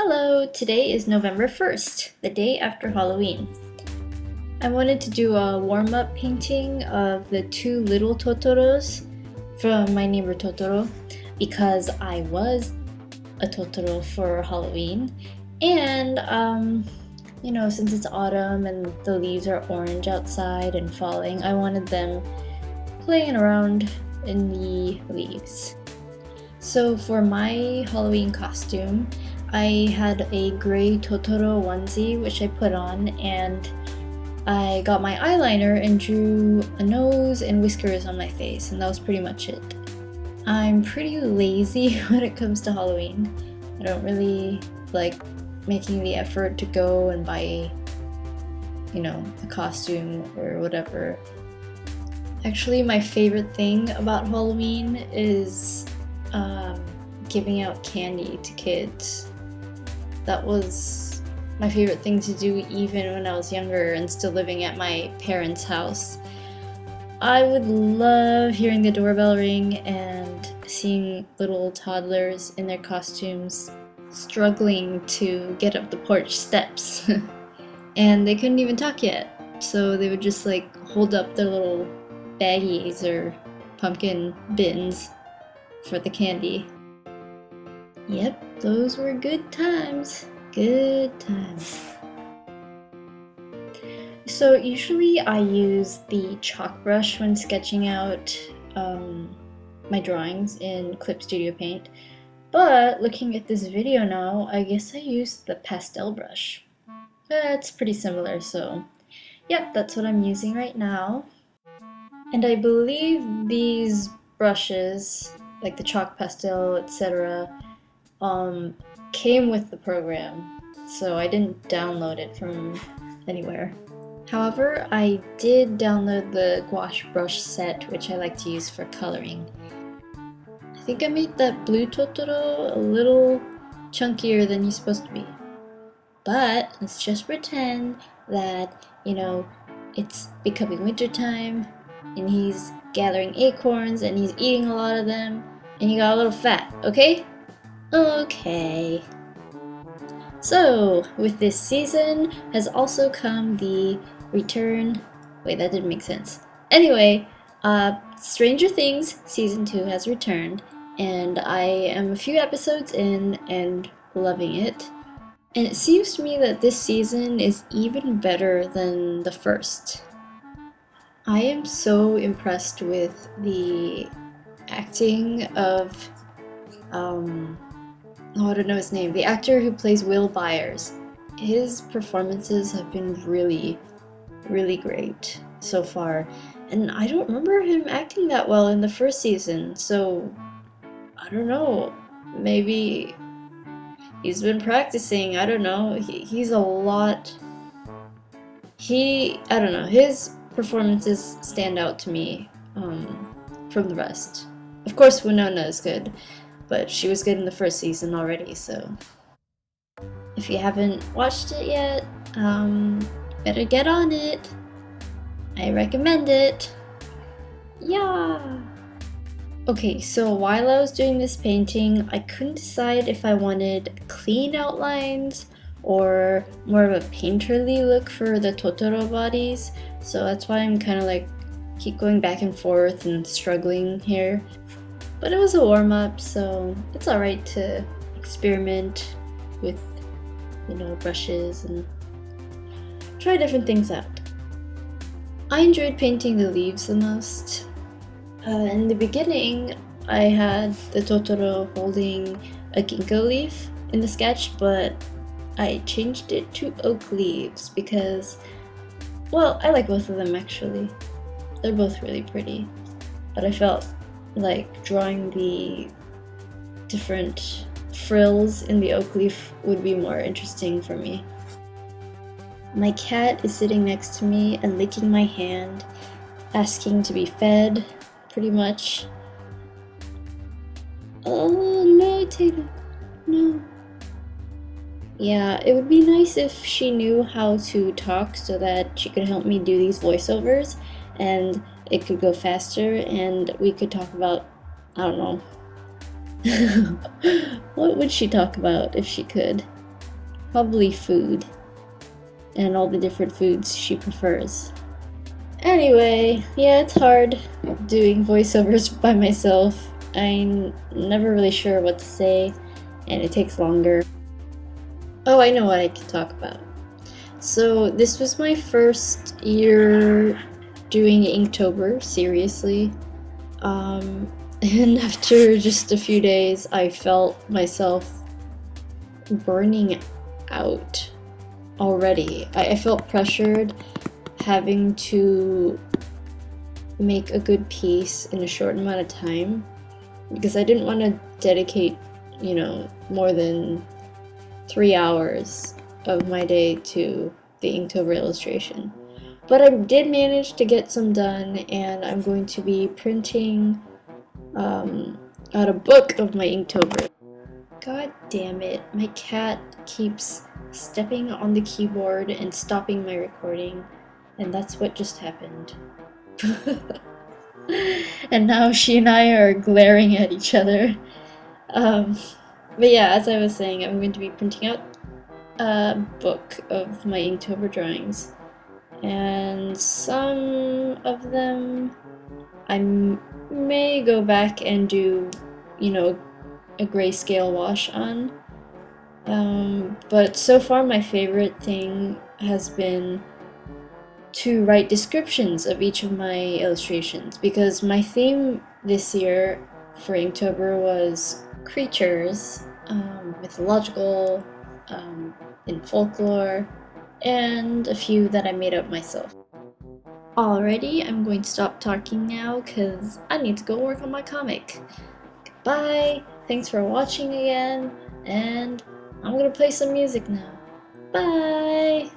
Hello, today is November 1st, the day after Halloween. I wanted to do a warm-up painting of the two little Totoros from My Neighbor Totoro because I was a Totoro for Halloween, and since it's autumn and the leaves are orange outside and falling, I wanted them playing around in the leaves. So for my Halloween costume, I had a gray Totoro onesie which I put on, and I got my eyeliner and drew a nose and whiskers on my face, and that was pretty much it. I'm pretty lazy when it comes to Halloween. I don't really like making the effort to go and buy, a costume or whatever. Actually, my favorite thing about Halloween is giving out candy to kids. That was my favorite thing to do even when I was younger and still living at my parents' house. I would love hearing the doorbell ring and seeing little toddlers in their costumes struggling to get up the porch steps. And they couldn't even talk yet, so they would just hold up their little baggies or pumpkin bins for the candy. Yep, those were good times. Good times. So usually I use the chalk brush when sketching out my drawings in Clip Studio Paint, but looking at this video now, I guess I used the pastel brush. It's pretty similar, so yep, that's what I'm using right now. And I believe these brushes, like the chalk, pastel, etc., came with the program, so I didn't download it from anywhere. However, I did download the gouache brush set, which I like to use for coloring. I think I made that blue Totoro a little chunkier than he's supposed to be. But let's just pretend that, it's becoming wintertime, and he's gathering acorns, and he's eating a lot of them, and he got a little fat, okay? Okay. So, with this season has also come the return... Wait, that didn't make sense. Anyway, Stranger Things Season 2 has returned, and I am a few episodes in and loving it. And it seems to me that this season is even better than the first. I am so impressed with the acting of I don't know his name. The actor who plays Will Byers. His performances have been really, really great so far. And I don't remember him acting that well in the first season, so I don't know. Maybe he's been practicing. I don't know. He's a lot. I don't know. His performances stand out to me from the rest. Of course, Winona is good, but she was good in the first season already, so if you haven't watched it yet, better get on it. I recommend it. Yeah! Okay, so while I was doing this painting, I couldn't decide if I wanted clean outlines or more of a painterly look for the Totoro bodies, so that's why I'm kind of keep going back and forth and struggling here. But it was a warm-up, so it's alright to experiment with, brushes and try different things out. I enjoyed painting the leaves the most. In the beginning, I had the Totoro holding a ginkgo leaf in the sketch, but I changed it to oak leaves because, well, I like both of them actually. They're both really pretty, but I felt like drawing the different frills in the oak leaf would be more interesting for me. My cat is sitting next to me and licking my hand, asking to be fed, pretty much. Oh no, Taylor, no. Yeah, it would be nice if she knew how to talk so that she could help me do these voiceovers, and it could go faster and we could talk about, I don't know. What would she talk about if she could? Probably food, and all the different foods she prefers. Anyway, yeah, it's hard doing voiceovers by myself. I'm never really sure what to say, and it takes longer. Oh, I know what I can talk about. So, this was my first year doing Inktober, seriously. And after just a few days, I felt myself burning out already. I felt pressured having to make a good piece in a short amount of time because I didn't want to dedicate, more than 3 hours of my day to the Inktober illustration. But I did manage to get some done, and I'm going to be printing out a book of my Inktober. God damn it, my cat keeps stepping on the keyboard and stopping my recording, and that's what just happened. And now she and I are glaring at each other. But yeah, as I was saying, I'm going to be printing out a book of my Inktober drawings, and some of them I may go back and do, a grayscale wash on. But so far my favorite thing has been to write descriptions of each of my illustrations, because my theme this year for Inktober was creatures, mythological, in folklore, and a few that I made up myself. Alrighty, I'm going to stop talking now because I need to go work on my comic. Bye! Thanks for watching again, and I'm gonna play some music now. Bye!